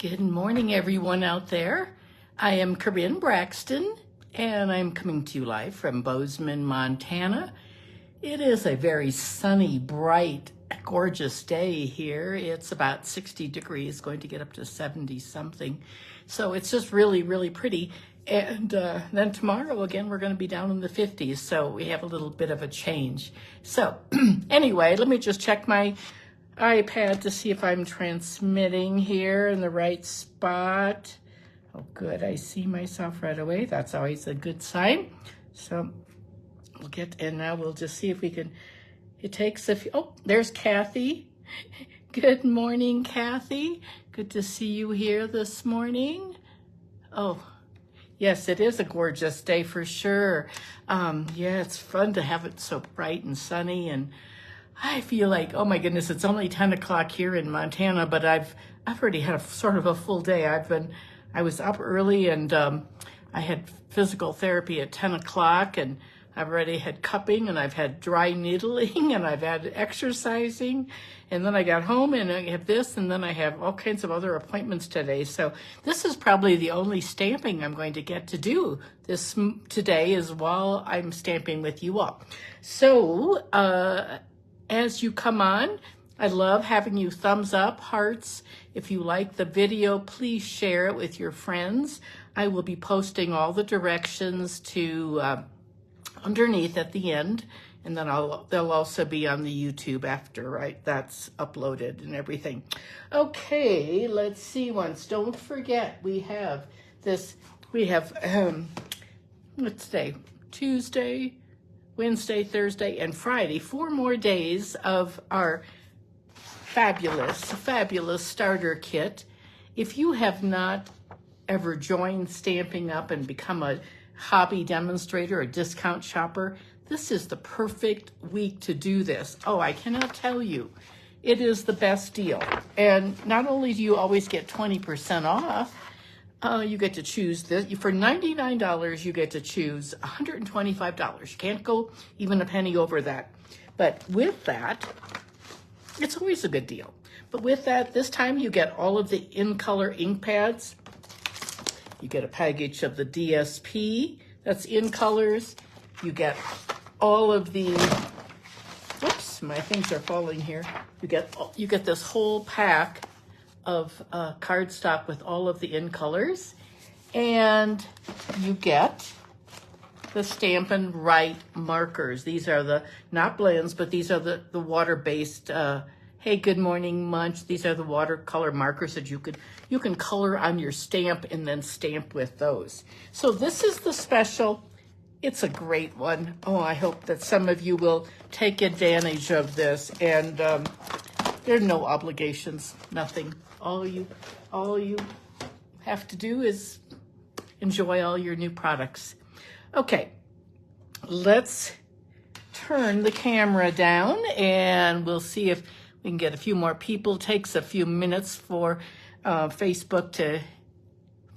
Good morning, everyone out there. I am Corinne Braxton, and I'm coming to you live from Bozeman, Montana. It is a very sunny, bright, gorgeous day here. It's about 60 degrees, going to get up to 70 something. So it's just really, really pretty. And then tomorrow, again, we're going to be down in the 50s. So we have a little bit of a change. So anyway, let me just check my iPad to see if I'm transmitting here in the right spot. Oh, good. I see myself right away. That's always a good sign. So we'll get, and now we'll just see if we can, it takes a few, oh, there's Kathy. Good morning, Kathy. Good to see you here this morning. Oh, yes, it is a gorgeous day for sure. Yeah, it's fun to have it so bright and sunny, and I feel like, oh my goodness, it's only 10 o'clock here in Montana, but I've already had a sort of a full day. I was up early, and I had physical therapy at 10 o'clock, and I've already had cupping, and I've had dry needling, and I've had exercising, and then I got home and I have this, and then I have all kinds of other appointments today. So this is probably the only stamping I'm going to get to do this today, is while I'm stamping with you all. So as you come on, I love having you thumbs up, hearts. If you like the video, please share it with your friends. I will be posting all the directions to underneath at the end, and then they'll also be on the YouTube after, right? That's uploaded and everything. Okay, let's see once. Don't forget, we have this, what's today? Tuesday, Wednesday, Thursday, and Friday, 4 more days of our fabulous starter kit. If you have not ever joined Stampin' Up! And become a hobby demonstrator, a discount shopper, this is the perfect week to do this. Oh, I cannot tell you. It is the best deal. And not only do you always get 20% off, you get to choose this. For $99, you get to choose $125. You can't go even a penny over that. But with that, it's always a good deal. But with that, this time you get all of the in-color ink pads. You get a package of the DSP that's in colors. You get all of the, whoops, my things are falling here. You get this whole pack of cardstock with all of the in colors, and you get the Stampin' Right markers. These are the, not blends, but these are the water-based, hey, good morning, Munch. These are the watercolor markers that you can color on your stamp and then stamp with those. So this is the special. It's a great one. Oh, I hope that some of you will take advantage of this, and there are no obligations, nothing. All you have to do is enjoy all your new products. Okay, let's turn the camera down, and we'll see if we can get a few more people. It takes a few minutes for Facebook to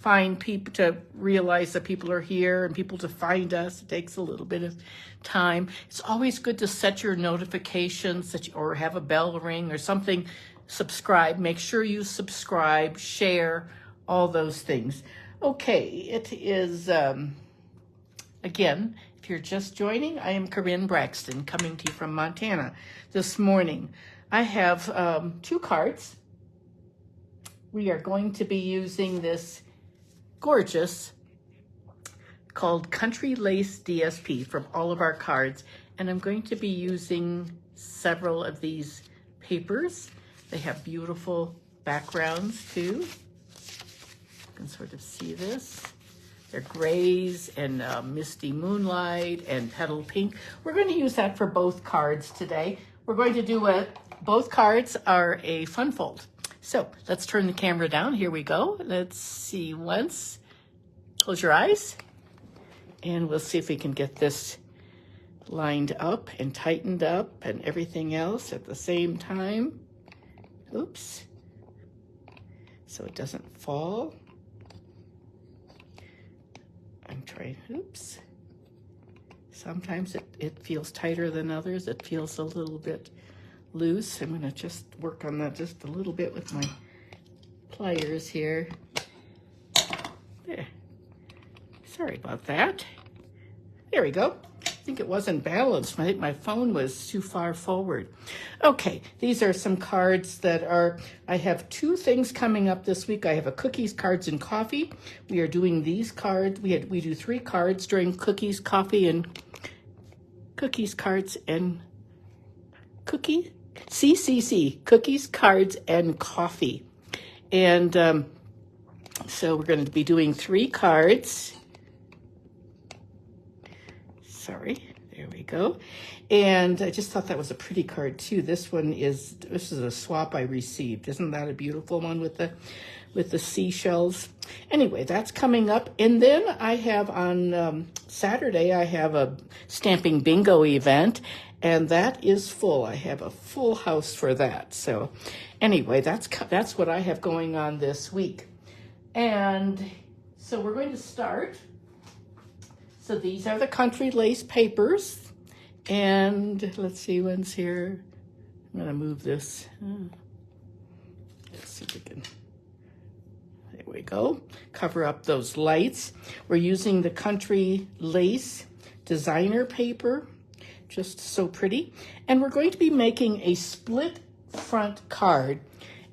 find people, to realize that people are here and people to find us. It takes a little bit of time. It's always good to set your notifications or have a bell ring or something. Subscribe. Make sure you subscribe, share, all those things. Okay, it is, again, if you're just joining, I am Corinne Braxton, coming to you from Montana this morning. I have 2 cards. We are going to be using this gorgeous, called Country Lace DSP from all of our cards, and I'm going to be using several of these papers. They have beautiful backgrounds too. You can sort of see this. They're grays and misty moonlight and petal pink. We're going to use that for both cards today. We're going to do both cards are a fun fold. So let's turn the camera down. Here we go. Let's see once. Close your eyes. And we'll see if we can get this lined up and tightened up and everything else at the same time. Oops. So it doesn't fall. I'm trying, oops. Sometimes it feels tighter than others. It feels a little bit loose. I'm gonna just work on that just a little bit with my pliers here. There. Sorry about that. There we go. I think it wasn't balanced. I think my phone was too far forward. Okay, these are some cards that are, I have 2 things coming up this week. I have a cookies, cards, and coffee. We are doing these cards. We do 3 cards during cookies, coffee, and cookies, cards, and CCC, cookies, cards, and coffee. And so we're going to be doing 3 cards. Sorry, there we go. And I just thought that was a pretty card too. This is a swap I received. Isn't that a beautiful one with the seashells? Anyway, that's coming up. And then I have on Saturday, I have a stamping bingo event, and that is full. I have a full house for that. So anyway, that's what I have going on this week. And so we're going to start. So these are the country lace papers. And let's see when's here. I'm going to move this. Let's see if we can. There we go. Cover up those lights. We're using the country lace designer paper. Just so pretty. And we're going to be making a split front card.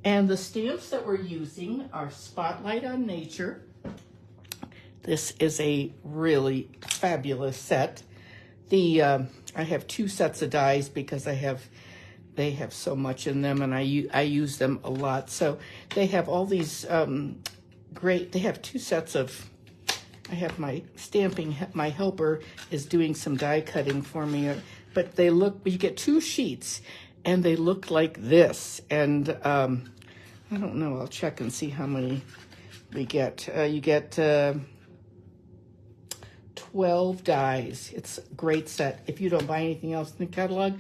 And the stamps that we're using are Spotlight on Nature. This is a really fabulous set. I have 2 sets of dies because they have so much in them, and I use them a lot. So they have all these they have 2 sets of, I have my stamping, my helper is doing some die cutting for me, but you get 2 sheets and they look like this. And I don't know, I'll check and see how many we get. You get 12 dies. It's a great set. If you don't buy anything else in the catalog,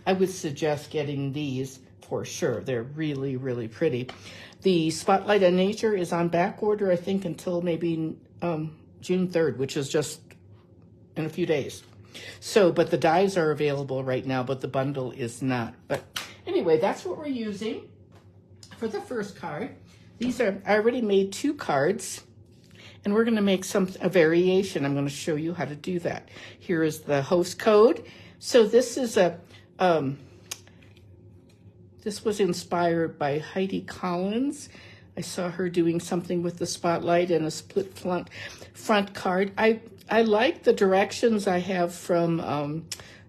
I would suggest getting these for sure. They're really, really pretty. The Spotlight on Nature is on back order, I think, until maybe June 3rd, which is just in a few days. So, but the dies are available right now, but the bundle is not. But anyway, that's what we're using for the first card. I already made 2 cards. And we're going to make a variation. I'm going to show you how to do that. Here is the host code. So this is this was inspired by Heidi Collins. I saw her doing something with the spotlight and a split front card. I like the directions I have from,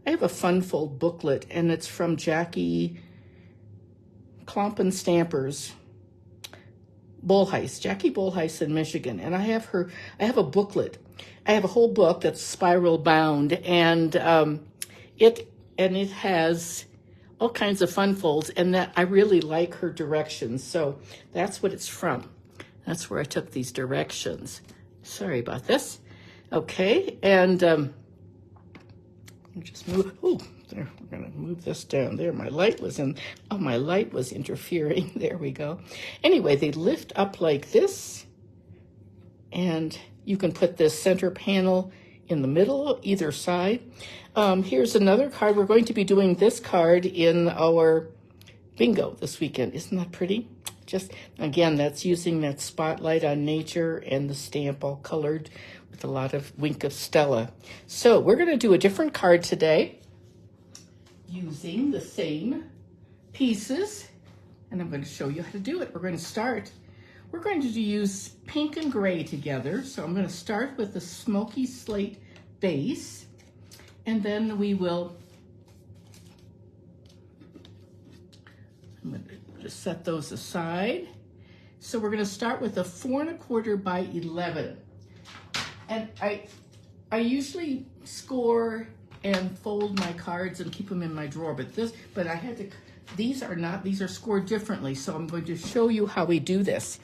I have a Fun Fold booklet, and it's from Jackie Klompen Stampers. Jackie Bullheis in Michigan, and I have a booklet. I have a whole book that's spiral bound, and it has all kinds of fun folds, and that I really like her directions. So that's what it's from. That's where I took these directions. Sorry about this. Okay, and just move. Oh, there. We're going to move this down there. My light was interfering. There we go. Anyway, they lift up like this, and you can put this center panel in the middle, either side. Here's another card. We're going to be doing this card in our bingo this weekend. Isn't that pretty? Just, again, that's using that Spotlight on Nature and the stamp all colored with a lot of Wink of Stella. So we're going to do a different card today, using the same pieces, and I'm going to show you how to do it. We're going to use pink and gray together. So I'm going to start with the Smoky Slate base, and then I'm going to just set those aside. So we're going to start with a 4 1/4 by 11. And I usually score and fold my cards and keep them in my drawer, but I had to, these are scored differently, so I'm going to show you how we do this.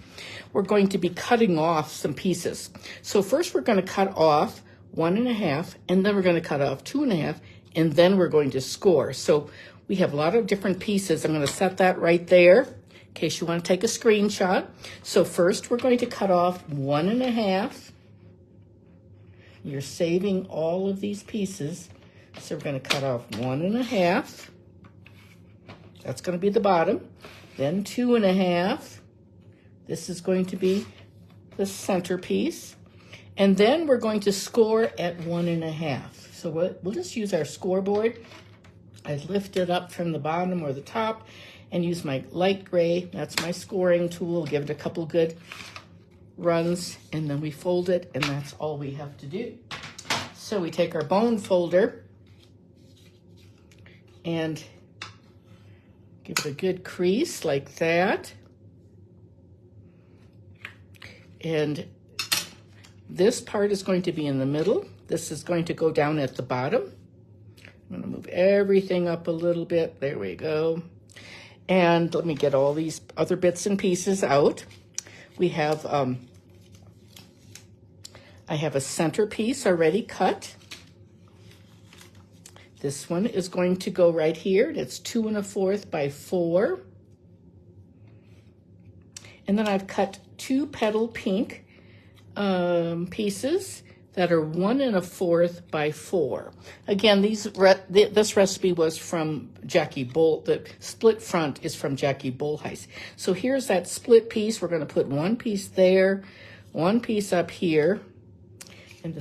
We're going to be cutting off some pieces. So first we're going to cut off 1 1/2, and then we're going to cut off 2 1/2, and then we're going to score. So we have a lot of different pieces. I'm going to set that right there in case you want to take a screenshot. So first we're going to cut off 1 1/2. You're saving all of these pieces. So we're going to cut off 1 1/2. That's going to be the bottom. Then 2 1/2. This is going to be the centerpiece. And then we're going to score at 1.5. So we'll just use our scoreboard. I lift it up from the bottom or the top and use my light gray. That's my scoring tool. Give it a couple good runs, and then we fold it, and that's all we have to do. So we take our bone folder and give it a good crease like that. And this part is going to be in the middle. This is going to go down at the bottom. I'm going to move everything up a little bit. There we go. And let me get all these other bits and pieces out. We have, I have a centerpiece already cut. This one is going to go right here. It's 2 1/4 by 4. And then I've cut 2 petal pink pieces that are 1 1/4 by 4. Again, this recipe was from Jackie Bull. The split front is from Jackie Bullheis. So here's that split piece. We're going to put 1 piece there, 1 piece up here, and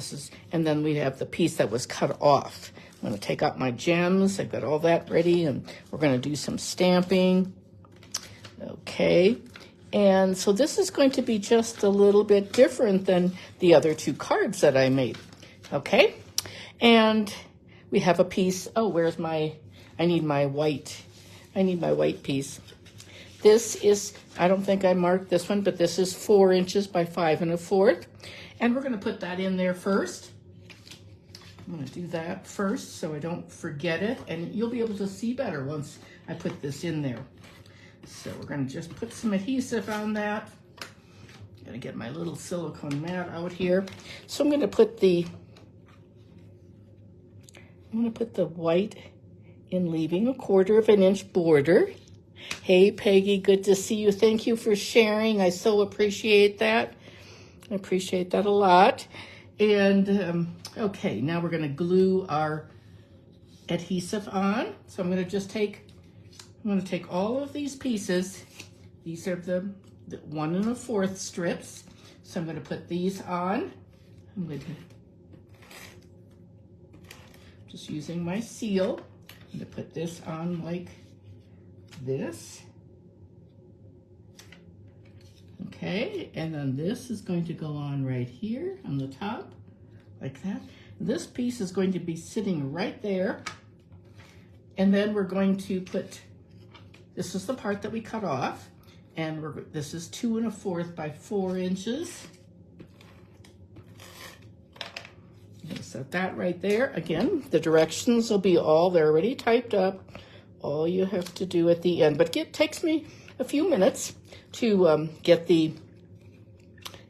then we have the piece that was cut off. I'm going to take out my gems. I've got all that ready, and we're going to do some stamping. Okay. And so this is going to be just a little bit different than the other 2 cards that I made. Okay? And we have a piece. Oh, where's my, I need my white piece. This is, I don't think I marked this one, but this is 4 inches by 5 1/4. And we're going to put that in there first. I'm going to do that first so I don't forget it. And you'll be able to see better once I put this in there. So we're going to just put some adhesive on that. I'm going to get my little silicone mat out here. So I'm going to put the white in, leaving a 1/4 inch border. Hey, Peggy, good to see you. Thank you for sharing. I so appreciate that. I appreciate that a lot. And okay, now we're going to glue our adhesive on. So I'm going to take all of these pieces. These are the 1 1/4 strips. So I'm going to put these on. I'm going to just using my seal. I'm going to put this on like this. Okay, and then this is going to go on right here on the top, like that. This piece is going to be sitting right there. And then we're going to put, this is the part that we cut off, and this is 2 1/4 by 4 inches. I'm going to set that right there. Again, the directions will be they're already typed up. All you have to do at the end, but it takes me a few minutes to get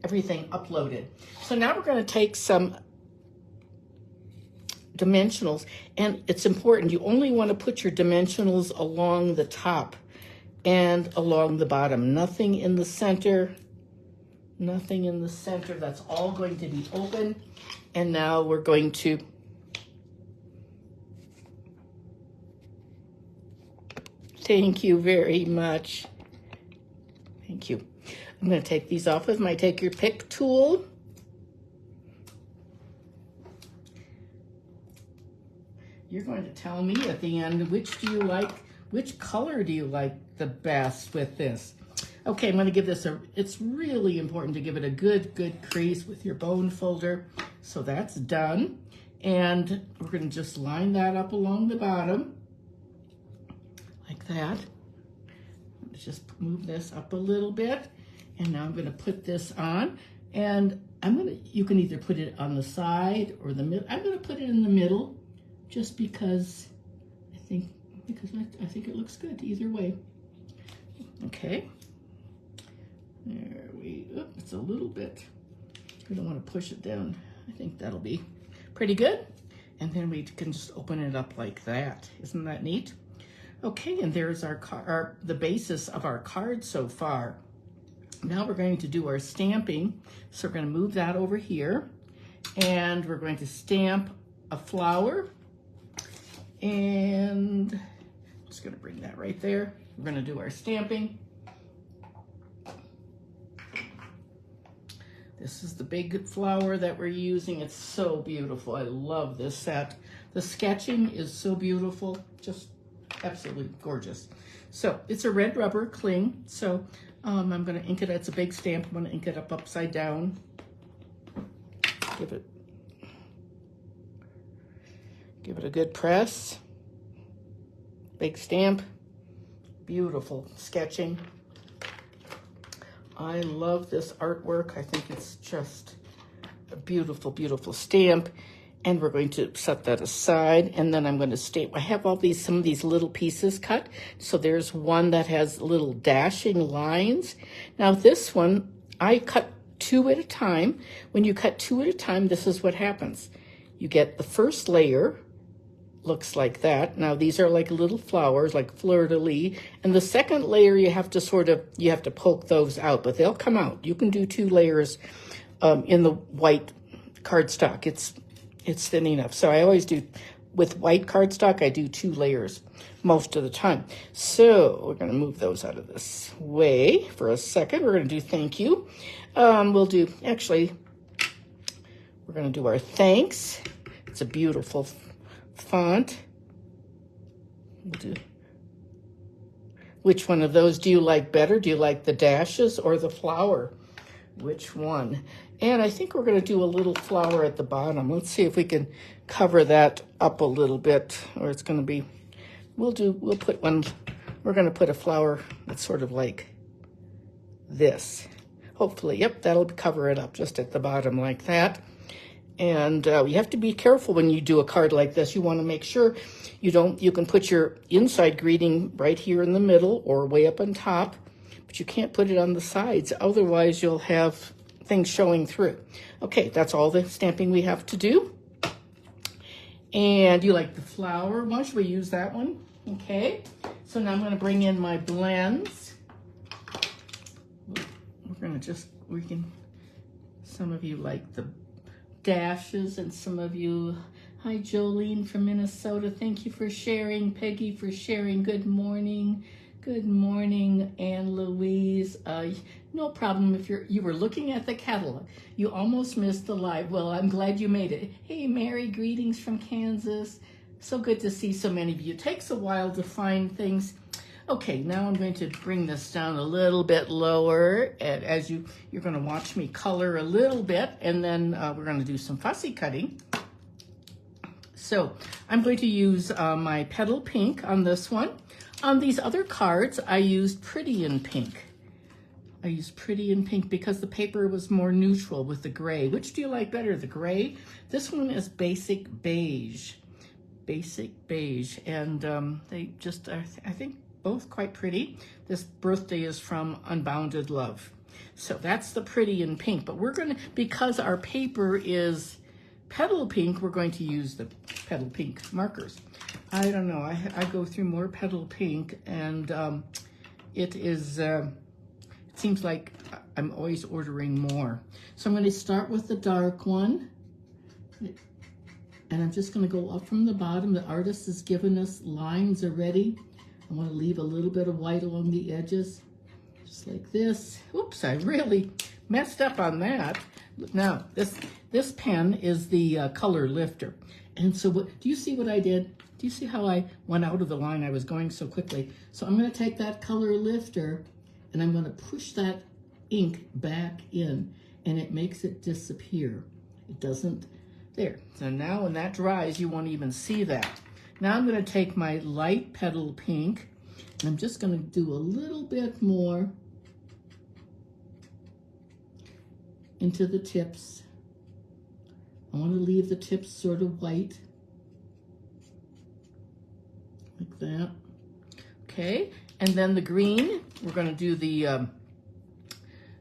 everything uploaded. So now we're going to take some dimensionals, and it's important, you only want to put your dimensionals along the top and along the bottom. Nothing in the center. Nothing in the center. That's all going to be open. And now we're going to thank you very much. Thank you. I'm going to take these off with my Take Your Pick tool. You're going to tell me at the end, which color do you like the best with this? Okay, I'm going to give this it's really important to give it a good crease with your bone folder. So that's done. And we're going to just line that up along the bottom, like that. Just move this up a little bit. And now I'm going to put this on. And you can either put it on the side or the middle. I'm going to put it in the middle, just because I think it looks good either way. Okay. There it's a little bit. We don't want to push it down. I think that'll be pretty good. And then we can just open it up like that. Isn't that neat? Okay, and there's the basis of our card so far. Now we're going to do our stamping. So we're going to move that over here, and we're going to stamp a flower. And I'm just going to bring that right there. We're going to do our stamping. This is the big flower that we're using. It's so beautiful. I love this set. The sketching is so beautiful, just absolutely gorgeous. So it's a red rubber cling. So I'm going to ink it. It's a big stamp. I'm going to ink it up upside down. Give it a good press. Big stamp. Beautiful sketching. I love this artwork. I think it's just a beautiful, beautiful stamp. And we're going to set that aside. And then I'm going to stamp. I have some of these little pieces cut. So there's one that has little dashing lines. Now this one, I cut 2 at a time. When you cut 2 at a time, this is what happens. You get the first layer, looks like that. Now these are like little flowers, like fleur-de-lis. And the second layer, you have to poke those out, but they'll come out. You can do 2 layers in the white cardstock. It's thin enough. So I always do, with white cardstock, I do 2 layers most of the time. So we're going to move those out of this way for a second. We're going to do thank you. We're going to do our thanks. It's a beautiful font. We'll do. Which one of those do you like better? Do you like the dashes or the flower? Which one? And I think we're going to do a little flower at the bottom. Let's see if we can cover that up a little bit, or it's going to be, we're going to put a flower that's sort of like this. Hopefully, yep, that'll cover it up just at the bottom like that. And you have to be careful when you do a card like this. You want to make sure you can put your inside greeting right here in the middle or way up on top, but you can't put it on the sides. Otherwise, you'll have things showing through. Okay, that's all the stamping we have to do. And you like the flower one? Should we use that one? Okay, so now I'm going to bring in my blends. Some of you like the dashes, and some of you, hi Jolene from Minnesota, thank you for sharing. Peggy for sharing. Good morning. Good morning, Anne Louise. No problem if you were looking at the catalog. You almost missed the live. Well, I'm glad you made it. Hey, Mary, greetings from Kansas. So good to see so many of you. It takes a while to find things. Okay, now I'm going to bring this down a little bit lower, and as you're going to watch me color a little bit, and then we're going to do some fussy cutting. So I'm going to use my Petal Pink on this one. On these other cards, I used Pretty in Pink. I used Pretty in Pink because the paper was more neutral with the gray. Which do you like better, the gray? This one is Basic Beige. Basic Beige, and they just, I think, both quite pretty. This birthday is from Unbounded Love. So that's the Pretty in Pink, but we're gonna, because our paper is Petal Pink, we're going to use the Petal Pink markers. I don't know, I go through more Petal Pink, and it seems like I'm always ordering more. So I'm going to start with the dark one, and I'm just going to go up from the bottom. The artist has given us lines already. I want to leave a little bit of white along the edges, just like this. Oops, I really messed up on that. Now, this pen is the color lifter. And so do you see what I did? Do you see how I went out of the line? I was going so quickly. So I'm going to take that color lifter, and I'm going to push that ink back in, and it makes it disappear. It doesn't, there. So now when that dries, you won't even see that. Now I'm going to take my light Petal Pink, and I'm just going to do a little bit more into the tips. I want to leave the tips sort of white, like that. Okay, and then the green, we're going to do the,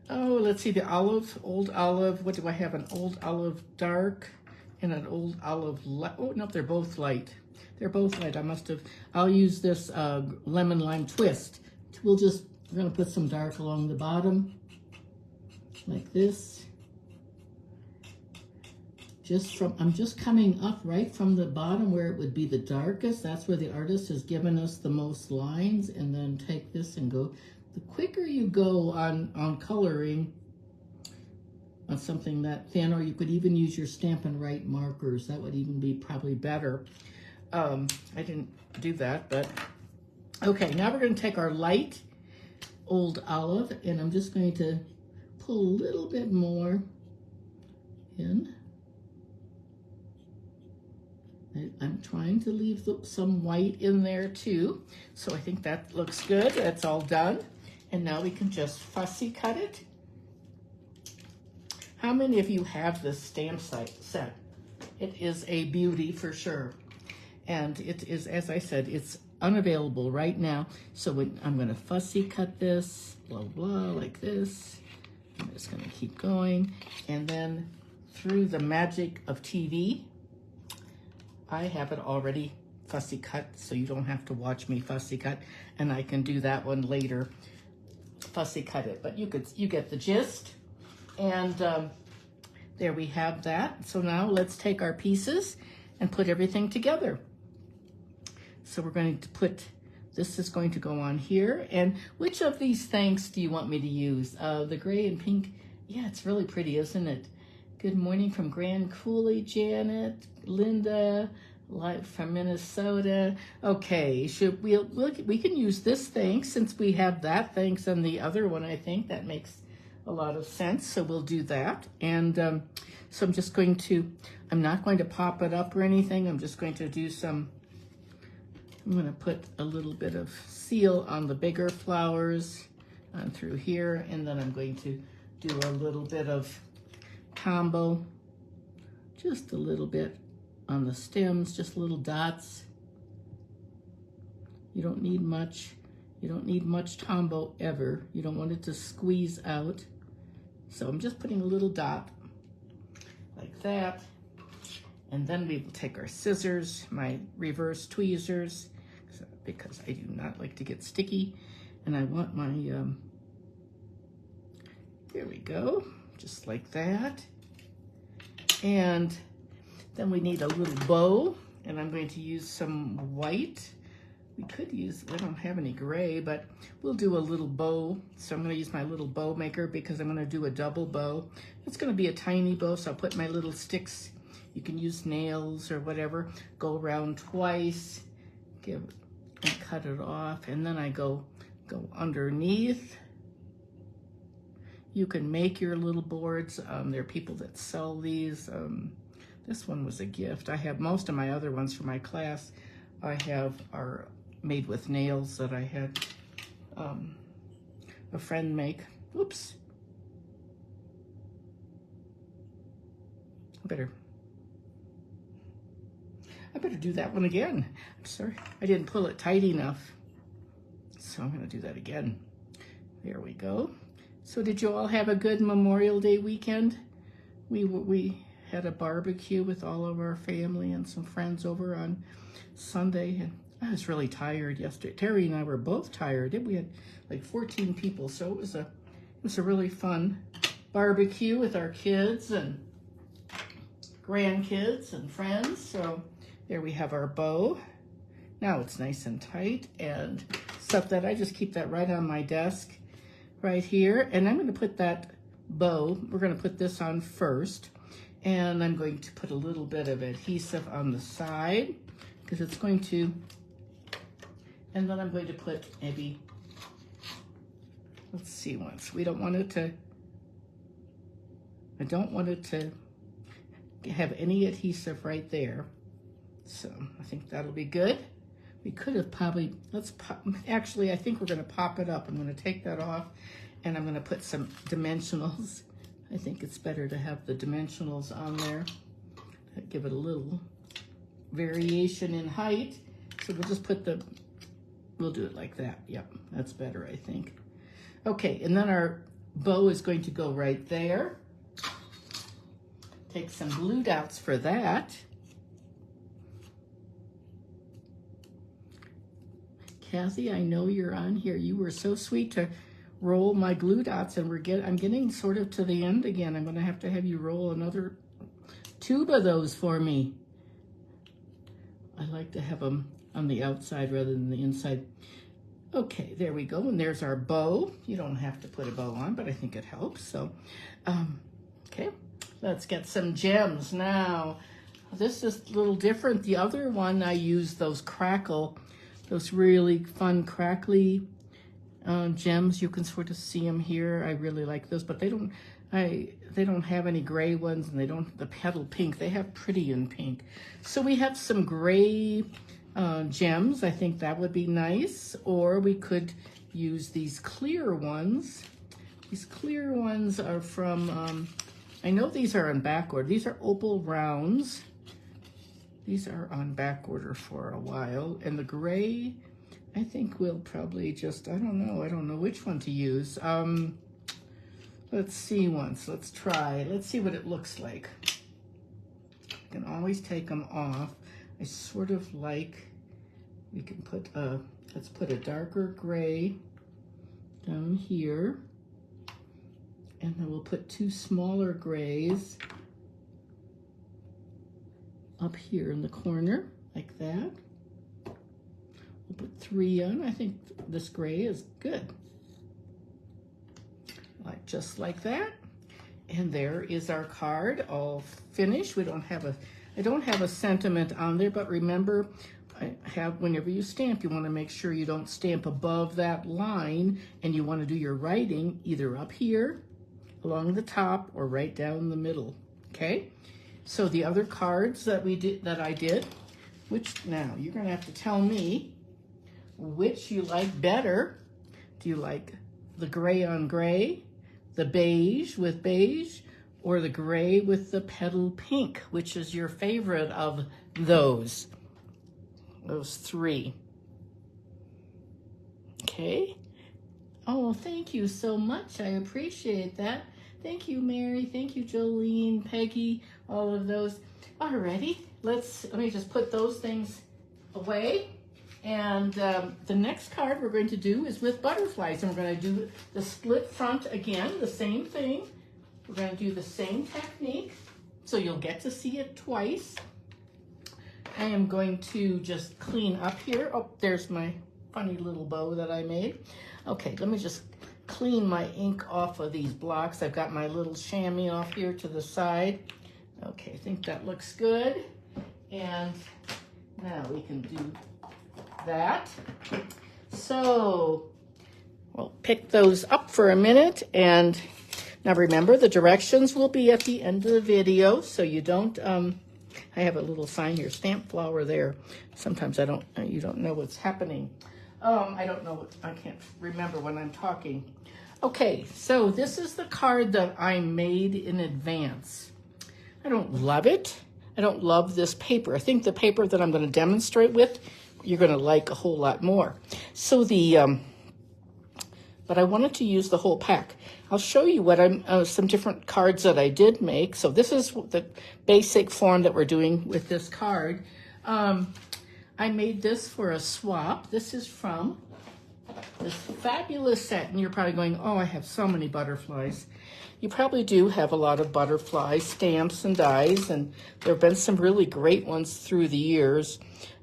let's see, the olive, old olive. What do I have? An old olive dark and an old olive light. Oh, no, they're both light. They're both light. I'll use this lemon lime twist. We're going to put some dark along the bottom, like this. I'm just coming up right from the bottom where it would be the darkest. That's where the artist has given us the most lines, and then take this and go. The quicker you go on coloring, on something that thin, or you could even use your Stampin' Right markers. That would even be probably better. I didn't do that, but okay, now we're going to take our light Old Olive, and I'm just going to pull a little bit more in. I'm trying to leave some white in there too, so I think that looks good. That's all done, and now we can just fussy cut it. How many of you have this stamp set? It is a beauty for sure. And it is, as I said, it's unavailable right now. So I'm gonna fussy cut this, blah, blah, like this. I'm just gonna keep going. And then through the magic of TV, I have it already fussy cut, so you don't have to watch me fussy cut. And I can do that one later, fussy cut it. But you get the gist. And there we have that. So now let's take our pieces and put everything together. So we're going to put, this is going to go on here. And which of these thanks do you want me to use? The gray and pink. Yeah, it's really pretty, isn't it? Good morning from Grand Coulee, Janet, Linda, live from Minnesota. Okay, we can use this thanks since we have that thanks and the other one. I think that makes a lot of sense, so we'll do that. And so I'm just going to, I'm not going to pop it up or anything. I'm just going to do some, I'm going to put a little bit of seal on the bigger flowers on through here, and then I'm going to do a little bit of combo, just a little bit on the stems, just little dots. You don't need much. You don't need much tombow ever. You don't want it to squeeze out. So I'm just putting a little dot like that. And then we will take our scissors, my reverse tweezers, because I do not like to get sticky. And I want my, there we go, just like that. And then we need a little bow, and I'm going to use some white. We could use, we don't have any gray, but we'll do a little bow. So I'm going to use my little bow maker because I'm going to do a double bow. It's going to be a tiny bow, so I'll put my little sticks. You can use nails or whatever. Go around twice, and cut it off, and then I go underneath. You can make your little boards. There are people that sell these. This one was a gift. I have most of my other ones for my class. Are made with nails that I had a friend make. Oops. I better do that one again. I'm sorry, I didn't pull it tight enough. So I'm gonna do that again. There we go. So did you all have a good Memorial Day weekend? We had a barbecue with all of our family and some friends over on Sunday, and I was really tired yesterday. Terry and I were both tired. We had like 14 people, so it was a really fun barbecue with our kids and grandkids and friends. So there we have our bow. Now it's nice and tight, and stuff that I just keep that right on my desk right here. And I'm going to put that bow, we're going to put this on first, and I'm going to put a little bit of adhesive on the side because it's going to, and then I'm going to put maybe, let's see, once. We don't want it to, I don't want it to have any adhesive right there. So I think that'll be good. We could have probably, let's pop, actually I think we're gonna pop it up. I'm gonna take that off and I'm gonna put some dimensionals. I think it's better to have the dimensionals on there. Give it a little variation in height. So we'll just put we'll do it like that. Yep, that's better, I think. Okay, and then our bow is going to go right there. Take some glue dots for that. Kathy, I know you're on here. You were so sweet to roll my glue dots, and I'm getting sort of to the end again. I'm gonna have to have you roll another tube of those for me. I like to have them on the outside rather than the inside. Okay, there we go, and there's our bow. You don't have to put a bow on, but I think it helps. So Okay, let's get some gems now. This is a little different. The other one I use those those really fun crackly gems. You can sort of see them here. I really like those, but they don't have any gray ones, and they don't the petal pink. They have pretty in pink. So we have some gray gems. I think that would be nice. Or we could use these clear ones. These clear ones are from, I know these are on back order. These are opal rounds. These are on back order for a while. And the gray, I think we'll probably just, I don't know which one to use. Let's see once, let's try. Let's see what it looks like. You can always take them off. I sort of like, we can put let's put a darker gray down here. And then we'll put two smaller grays up here in the corner, like that. We'll put 3 on. I think this gray is good. Just like that. And there is our card all finished. I don't have a sentiment on there, but remember, whenever you stamp, you want to make sure you don't stamp above that line, and you want to do your writing either up here, along the top, or right down the middle. Okay? So the other cards that I did, which now you're going to have to tell me which you like better. Do you like the gray on gray, the beige with beige, or the gray with the petal pink? Which is your favorite of those 3? Okay. Oh, thank you so much. I appreciate that. Thank you, Mary. Thank you, Jolene, Peggy, all of those. Alrighty, let me just put those things away. And the next card we're going to do is with butterflies. And we're going to do the split front again, the same thing. We're going to do the same technique, so you'll get to see it twice. I am going to just clean up here. Oh, there's my funny little bow that I made. Okay, let me just clean my ink off of these blocks. I've got my little chamois off here to the side. Okay, I think that looks good. And now we can do that. So we'll pick those up for a minute. And now remember, the directions will be at the end of the video, so you don't, I have a little sign here, stamp flower there. Sometimes you don't know what's happening. I don't know, I can't remember when I'm talking. Okay, so this is the card that I made in advance. I don't love it. I don't love this paper. I think the paper that I'm going to demonstrate with, you're going to like a whole lot more. So but I wanted to use the whole pack. I'll show you what some different cards that I did make. So this is the basic form that we're doing with this card. I made this for a swap. This is from this fabulous set, and you're probably going, oh, I have so many butterflies. You probably do have a lot of butterfly stamps and dies, and there have been some really great ones through the years.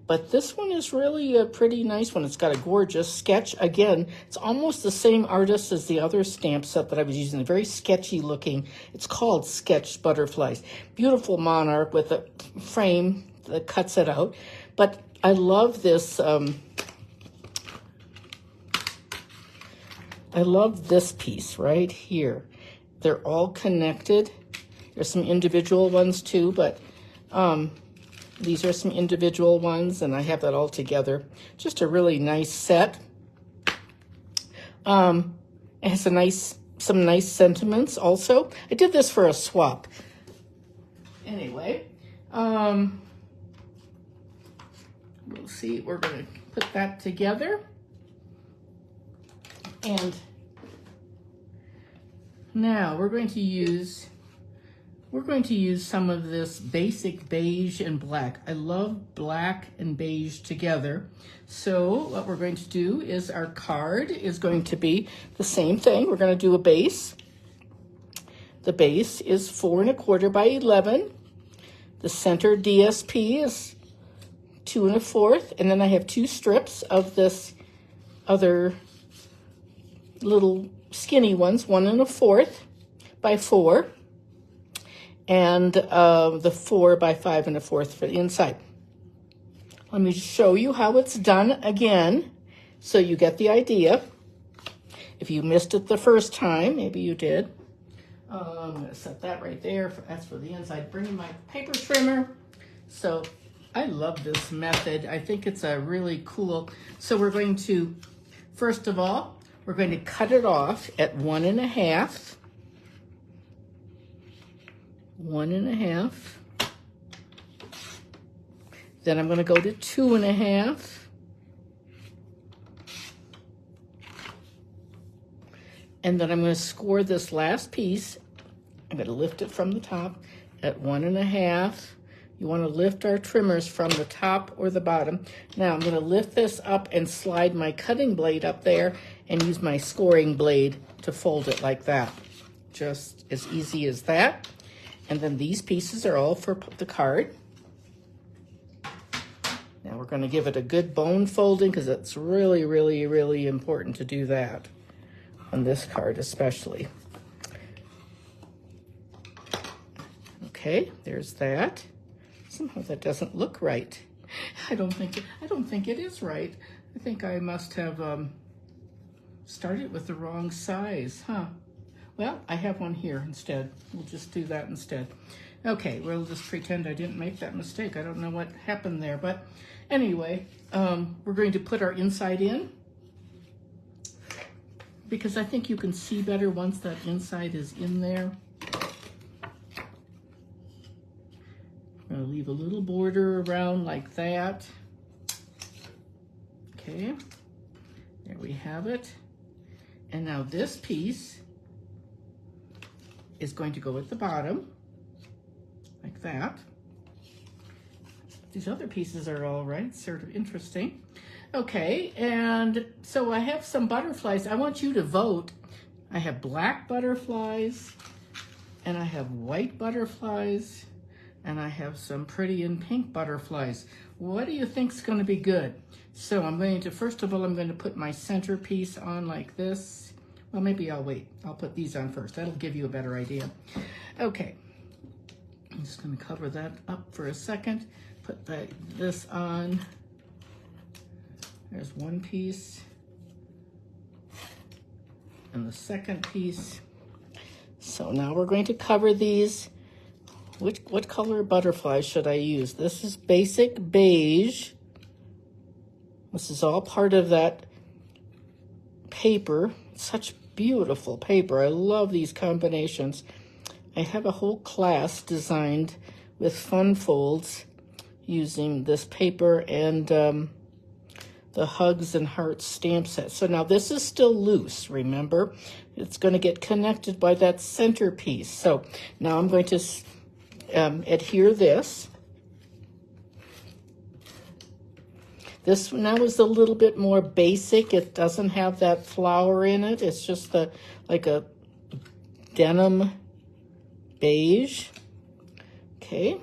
But this one is really a pretty nice one. It's got a gorgeous sketch. Again, it's almost the same artist as the other stamp set that I was using, very sketchy looking. It's called Sketched Butterflies. Beautiful monarch with a frame that cuts it out. But I love this. I love this piece right here. They're all connected. There's some individual ones too, but these are some individual ones, and I have that all together. Just a really nice set. It has some nice sentiments also. I did this for a swap. Anyway, we'll see. We're going to put that together. And now we're going to use some of this basic beige and black. I love black and beige together. So what we're going to do is our card is going to be the same thing. We're going to do a base. The base is 4 1/4 by 11. The center DSP is 2 1/4. And then I have 2 strips of this other little skinny ones, 1 1/4 by 4. and the 4 by 5 1/4 for the inside. Let me show you how it's done again so you get the idea. If you missed it the first time, maybe you did. I'm going to set that right there. That's for the inside. Bring in my paper trimmer. So I love this method. I think it's a really cool. So we're going to, first of all, we're going to cut it off at 1 1/2. 1 1/2. Then I'm going to go to 2 1/2. And then I'm going to score this last piece. I'm going to lift it from the top at 1 1/2. You want to lift our trimmers from the top or the bottom. Now I'm going to lift this up and slide my cutting blade up there and use my scoring blade to fold it like that. Just as easy as that. And then these pieces are all for the card. Now we're going to give it a good bone folding because it's really, really, really important to do that on this card especially. Okay, there's that. Somehow that doesn't look right. I don't think it is right. I think I must have started with the wrong size, huh? Well, I have one here instead. We'll just do that instead. Okay, we'll just pretend I didn't make that mistake. I don't know what happened there, but anyway, we're going to put our inside in because I think you can see better once that inside is in there. I'm going to leave a little border around like that. Okay, there we have it. And now this piece is going to go at the bottom, like that. These other pieces are all right, sort of interesting. Okay, and so I have some butterflies. I want you to vote. I have black butterflies, and I have white butterflies, and I have some pretty and pink butterflies. What do you think is going to be good? So I'm going to, first of all, I'm going to put my centerpiece on like this. Well, maybe I'll wait. I'll put these on first. That'll give you a better idea. Okay, I'm just going to cover that up for a second. Put this on. There's one piece. And the second piece. So now we're going to cover these. What color butterfly should I use? This is basic beige. This is all part of that paper. Such beautiful paper. I love these combinations. I have a whole class designed with fun folds using this paper and the Hugs and Hearts stamp set. So now this is still loose, remember? It's going to get connected by that centerpiece. So now I'm going to adhere this. This now is a little bit more basic. It doesn't have that flower in it. It's just like a denim beige. Okay.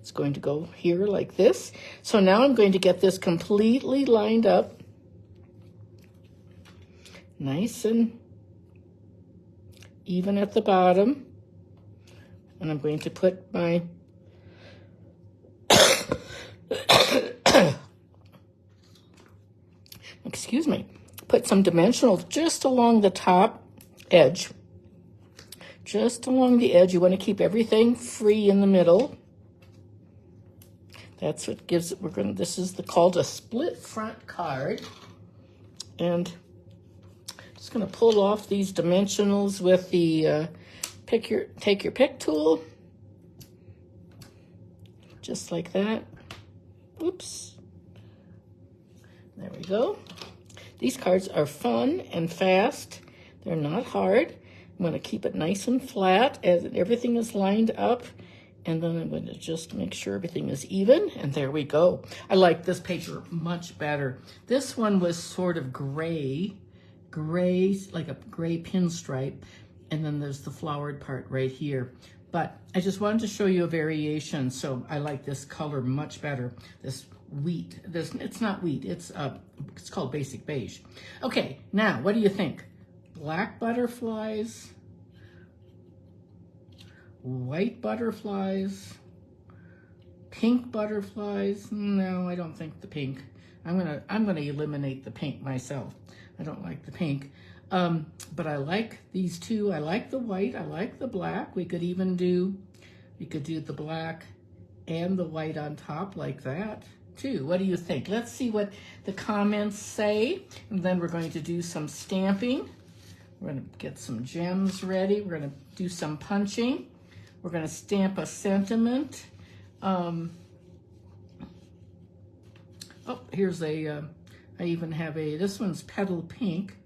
It's going to go here like this. So now I'm going to get this completely lined up. Nice and even at the bottom. And I'm going to put my excuse me, put some dimensionals just along the top edge. Just along the edge. You want to keep everything free in the middle. That's what gives it, this is called a split front card. And just going to pull off these dimensionals with the take your pick tool. Just like that. Oops. There we go. These cards are fun and fast. They're not hard. I'm going to keep it nice and flat as everything is lined up. And then I'm going to just make sure everything is even. And there we go. I like this paper much better. This one was sort of gray, like a gray pinstripe. And then there's the flowered part right here. But I just wanted to show you a variation. So I like this color much better. This wheat. It's not wheat. It's called basic beige. Okay, now what do you think? Black butterflies, white butterflies, pink butterflies. No, I don't think the pink. I'm gonna eliminate the pink myself. I don't like the pink. But I like these two. I like the white, I like the black. We could do the black and the white on top like that too. What do you think? Let's see what the comments say. And then we're going to do some stamping. We're gonna get some gems ready. We're gonna do some punching. We're gonna stamp a sentiment. Oh, here's I even have this one's Petal Pink.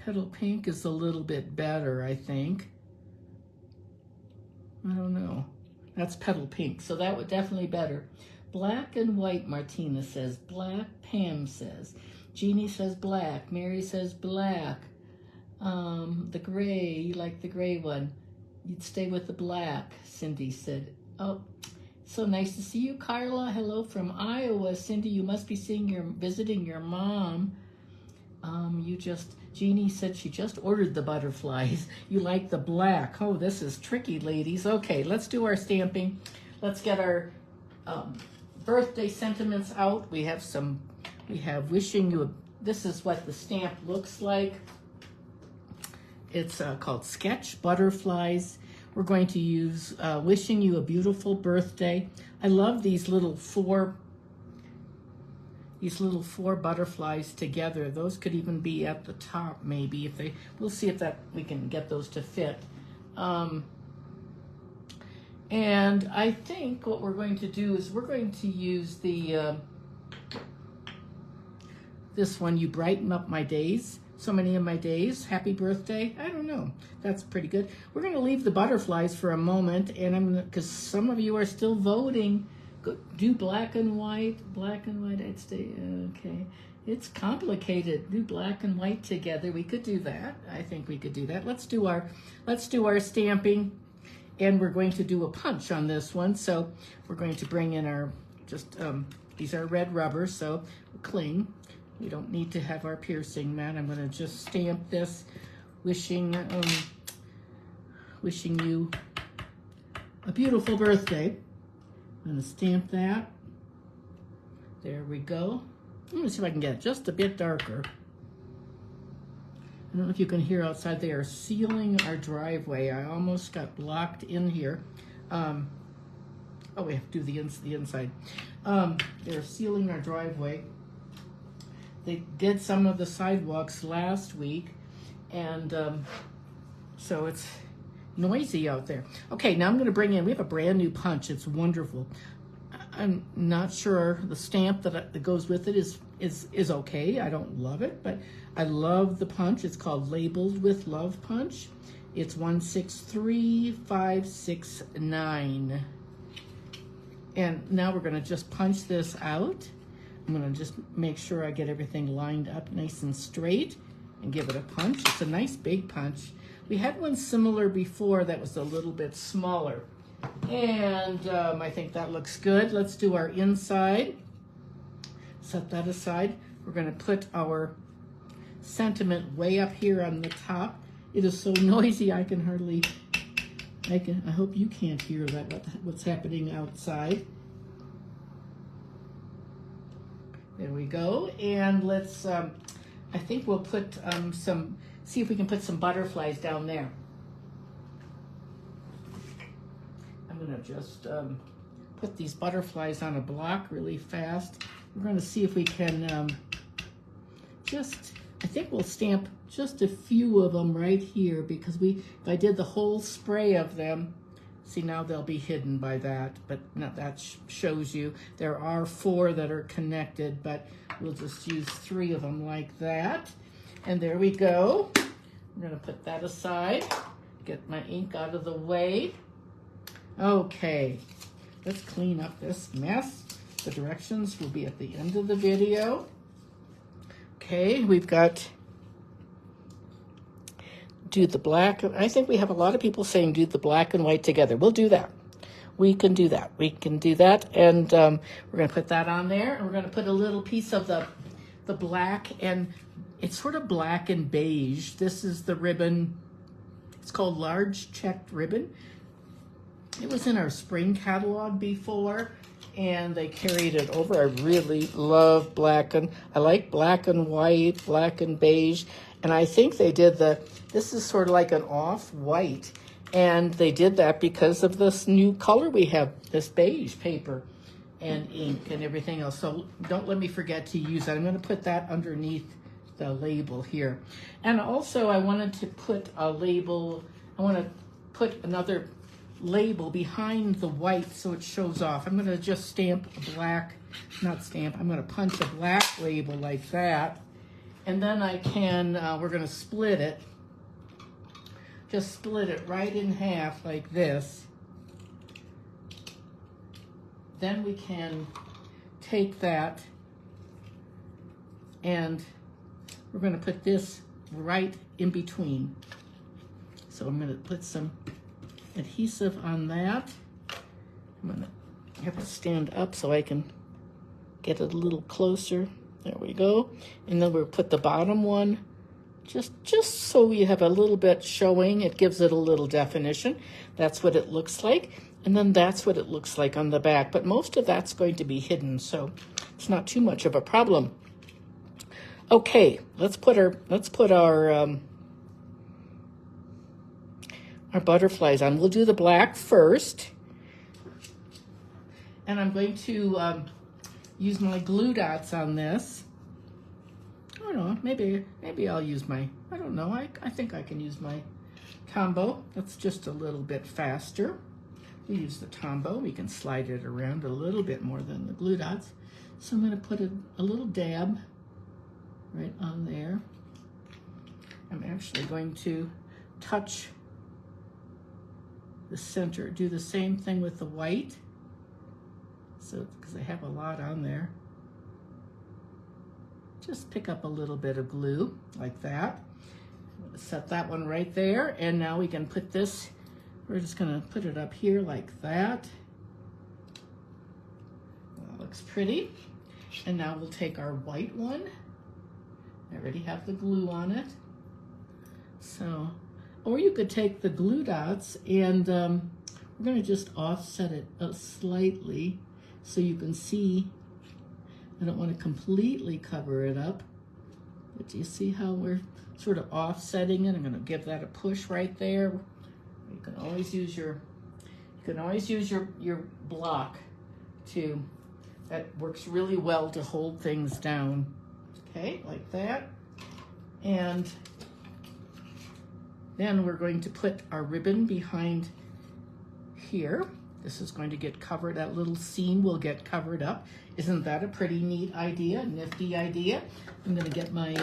Petal Pink is a little bit better, I think. I don't know. That's Petal Pink, so that would definitely better. Black and white, Martina says. Black, Pam says. Jeannie says black. Mary says black. The gray, you like the gray one. You'd stay with the black, Cindy said. Oh, so nice to see you, Carla. Hello from Iowa. Cindy, you must be visiting your mom. Jeannie said she just ordered the butterflies. You like the black. Oh, this is tricky, ladies. Okay, let's do our stamping. Let's get our birthday sentiments out. We have wishing you, this is what the stamp looks like. It's called Sketch Butterflies. We're going to use wishing you a beautiful birthday. I love these little four butterflies together. Those could even be at the top, maybe, we'll see if we can get those to fit. And I think what we're going to do is we're going to use this one, You Brighten Up My Days. So many of my days. Happy birthday. I don't know. That's pretty good. We're going to leave the butterflies for a moment, and because some of you are still voting. Do black and white. Black and white, I'd stay, okay. It's complicated. Do black and white together. We could do that. I think we could do that. Let's do our stamping, and we're going to do a punch on this one. So we're going to bring in these are red rubber, so cling. We don't need to have our piercing mat. I'm going to just stamp this, wishing you a beautiful birthday. I'm going to stamp that. There we go. Let me see if I can get it just a bit darker. I don't know if you can hear outside. They are sealing our driveway. I almost got blocked in here. Oh, we have to do the inside. They're sealing our driveway. They did some of the sidewalks last week, and so it's noisy out there. Okay, now I'm going to bring in, we have a brand new punch. It's wonderful. I'm not sure the stamp that goes with it is okay. I don't love it, but I love the punch. It's called Labeled with Love Punch. It's 163569. And now we're going to just punch this out. I'm going to just make sure I get everything lined up nice and straight and give it a punch. It's a nice big punch. We had one similar before that was a little bit smaller. And I think that looks good. Let's do our inside. Set that aside. We're going to put our sentiment way up here on the top. It is so noisy I can hardly, I hope you can't hear what's happening outside. There we go. And let's, I think we'll put see if we can put some butterflies down there. I'm going to just put these butterflies on a block really fast. We're going to see if we can I think we'll stamp just a few of them right here, because if I did the whole spray of them, see, now they'll be hidden by that, but that shows you there are 4 that are connected, but we'll just use 3 of them like that. And there we go. I'm going to put that aside, get my ink out of the way. Okay, let's clean up this mess. The directions will be at the end of the video. Okay, we've got do the black. I think we have a lot of people saying do the black and white together. We'll do that. We can do that. We can do that. And we're going to put that on there. And we're going to put a little piece of the black, and it's sort of black and beige. This is the ribbon It's called Large Checked Ribbon. It was in our spring catalog before, and they carried it over. I really love I like black and white, black and beige, and I think they did this is sort of like an off-white, and they did that because of this new color we have, this beige paper and ink and everything else. So don't let me forget to use that. I'm going to put that underneath the label here. And also I wanted to put a label, I want to put another label behind the white so it shows off. I'm going to just stamp a black, not stamp, I'm going to punch a black label like that. And then I can, we're going to split it. Just split it right in half like this. Then we can take that and we're going to put this right in between. So I'm going to put some adhesive on that. I'm going to have it stand up so I can get it a little closer. There we go. And then we'll put the bottom one just so we have a little bit showing. It gives it a little definition. That's what it looks like. And then that's what it looks like on the back. But most of that's going to be hidden, so it's not too much of a problem. Okay, let's put our butterflies on. We'll do the black first. And I'm going to use my glue dots on this. I don't know, maybe I'll use my, I don't know, I think I can use my Tombow. That's just a little bit faster. We use the Tombow, we can slide it around a little bit more than the glue dots. So I'm going to put a little dab right on there. I'm actually going to touch the center, do the same thing with the white. So, because I have a lot on there. Just pick up a little bit of glue like that. I'm going to set that one right there, and now we can put this, we're just going to put it up here like that. That looks pretty. And now we'll take our white one. I already have the glue on it. So, or you could take the glue dots and we're going to just offset it slightly so you can see. I don't want to completely cover it up, but do you see how we're sort of offsetting it? I'm going to give that a push right there. You can always use your block to, that works really well to hold things down. Okay, like that. And then we're going to put our ribbon behind here. This is going to get covered, that little seam will get covered up. Isn't that a pretty neat idea, nifty idea? I'm gonna get my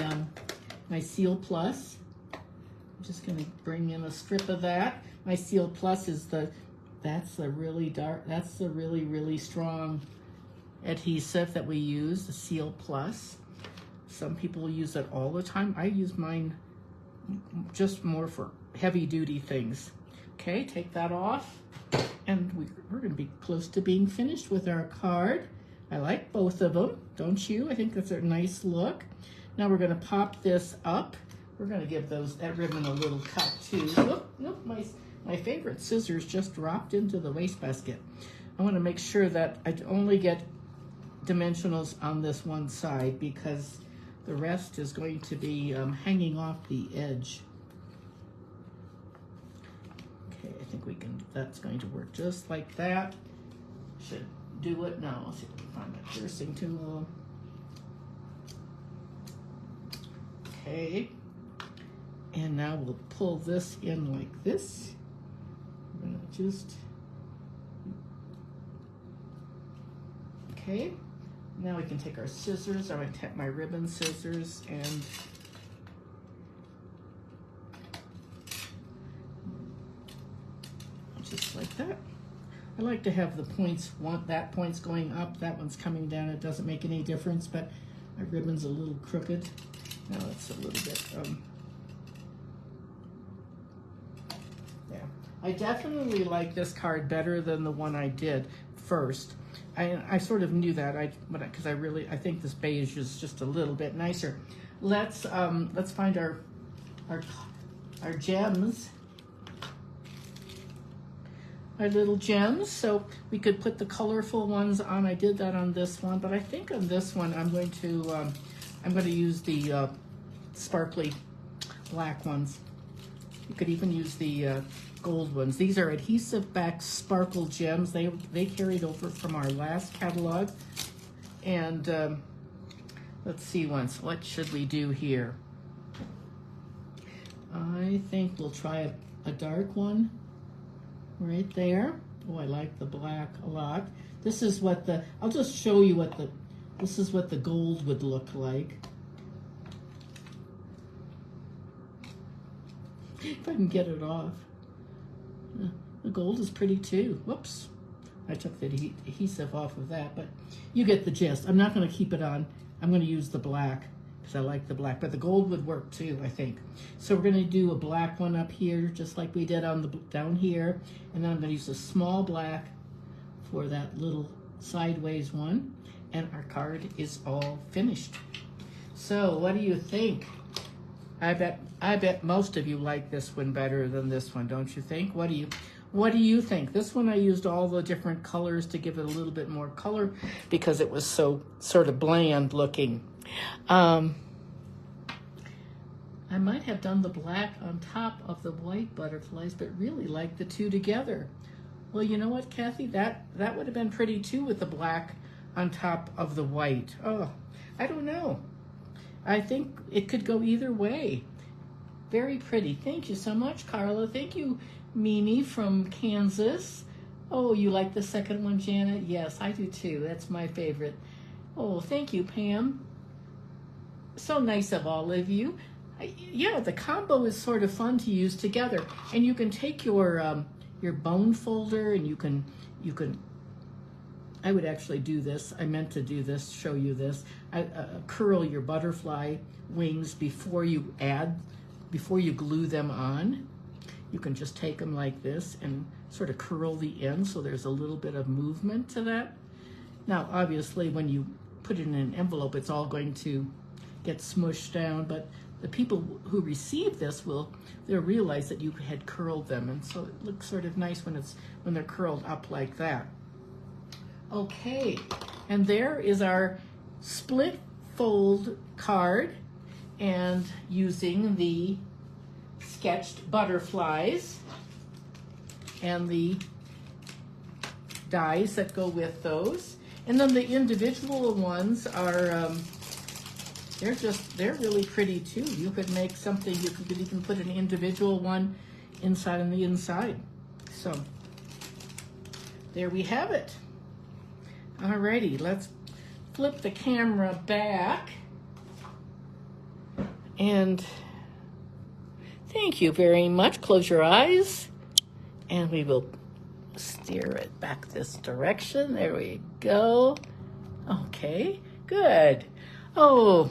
my Seal Plus. I'm just gonna bring in a strip of that. My Seal Plus is that's the really dark, that's the really, really strong adhesive that we use, the Seal Plus. Some people use it all the time. I use mine just more for heavy duty things. Okay, take that off. And we're going to be close to being finished with our card. I like both of them, don't you? I think that's a nice look. Now we're going to pop this up. We're going to give that ribbon a little cut too. Look, my favorite scissors just dropped into the wastebasket. I want to make sure that I only get dimensionals on this one side because the rest is going to be hanging off the edge. Okay, I think that's going to work just like that. Should do it now. Let's see if I can find my piercing tool. Okay, and now we'll pull this in like this. I'm gonna just, okay. Now we can take our scissors. I'm going to take my ribbon scissors and just like that. I like to have the points, that point's going up, that one's coming down. It doesn't make any difference, but my ribbon's a little crooked. Now it's a little bit, yeah. I definitely like this card better than the one I did first. I sort of knew that, because I think this beige is just a little bit nicer. Let's find our gems. our little gems. So we could put the colorful ones on. I did that on this one, but I think on this one I'm going to use the sparkly black ones. You could even use the gold ones. These are adhesive back sparkle gems. They carried over from our last catalog. And let's see once, what should we do here? I think we'll try a dark one right there. Oh, I like the black a lot. This is what I'll just show you this is what the gold would look like. If I can get it off. The gold is pretty too. Whoops. I took the adhesive off of that, but you get the gist. I'm not going to keep it on. I'm going to use the black because I like the black, but the gold would work too, I think. So we're going to do a black one up here, just like we did on the down here, and then I'm going to use a small black for that little sideways one, and our card is all finished. So what do you think? I bet most of you like this one better than this one, don't you think? What do you think? This one I used all the different colors to give it a little bit more color because it was so sort of bland looking. I might have done the black on top of the white butterflies, but really like the two together. Well, you know what, Kathy? That would have been pretty too with the black on top of the white. Oh, I don't know. I think it could go either way. Very pretty. Thank you so much, Carla. Thank you, Mimi from Kansas. Oh, you like the second one, Janet? Yes, I do too. That's my favorite. Oh, thank you, Pam. So nice of all of you. Yeah, the combo is sort of fun to use together. And you can take your bone folder and you can I would actually do this. I meant to do this, show you this. Curl your butterfly wings before you glue them on. You can just take them like this and sort of curl the end so there's a little bit of movement to that. Now, obviously, when you put it in an envelope, it's all going to get smushed down, but the people who receive this they'll realize that you had curled them, and so it looks sort of nice when they're curled up like that. Okay, and there is our split fold card, and using the sketched butterflies and the dies that go with those. And then the individual ones are, they're really pretty too. You could make something, you could even put an individual one inside on the inside. So there we have it. Alrighty, let's flip the camera back. And thank you very much. Close your eyes and we will steer it back this direction. There we go. Okay, good. Oh,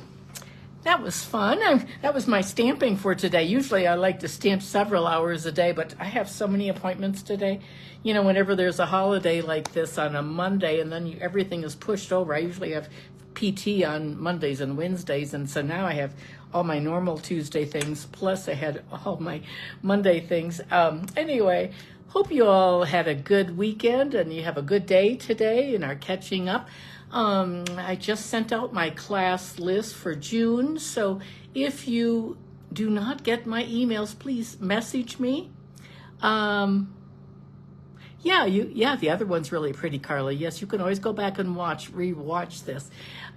that was fun. That was my stamping for today. Usually I like to stamp several hours a day, but I have so many appointments today. You know, whenever there's a holiday like this on a Monday and then everything is pushed over, I usually have PT on Mondays and Wednesdays, and so now I have all my normal Tuesday things, plus I had all my Monday things. Anyway, hope you all had a good weekend and you have a good day today and are catching up. I just sent out my class list for June, so if you do not get my emails, please message me. Yeah, the other one's really pretty, Carla. Yes, you can always go back and rewatch this.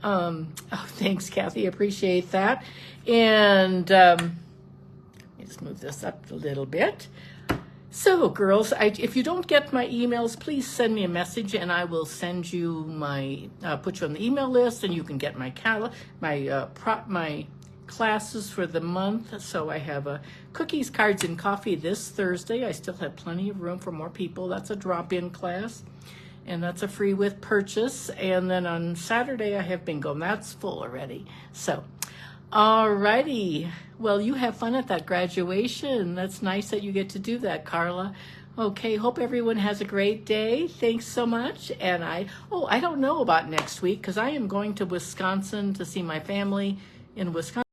Oh, thanks, Kathy. Appreciate that. And let me just move this up a little bit. So, girls, if you don't get my emails, please send me a message, and I will send you put you on the email list, and you can get my classes for the month. So I have cookies, cards, and coffee this Thursday. I still have plenty of room for more people. That's a drop-in class, and that's a free with purchase. And then on Saturday I have bingo, and that's full already. So, alrighty. Well, you have fun at that graduation. That's nice that you get to do that, Carla. Okay, hope everyone has a great day. Thanks so much. And I don't know about next week because I am going to Wisconsin to see my family in Wisconsin.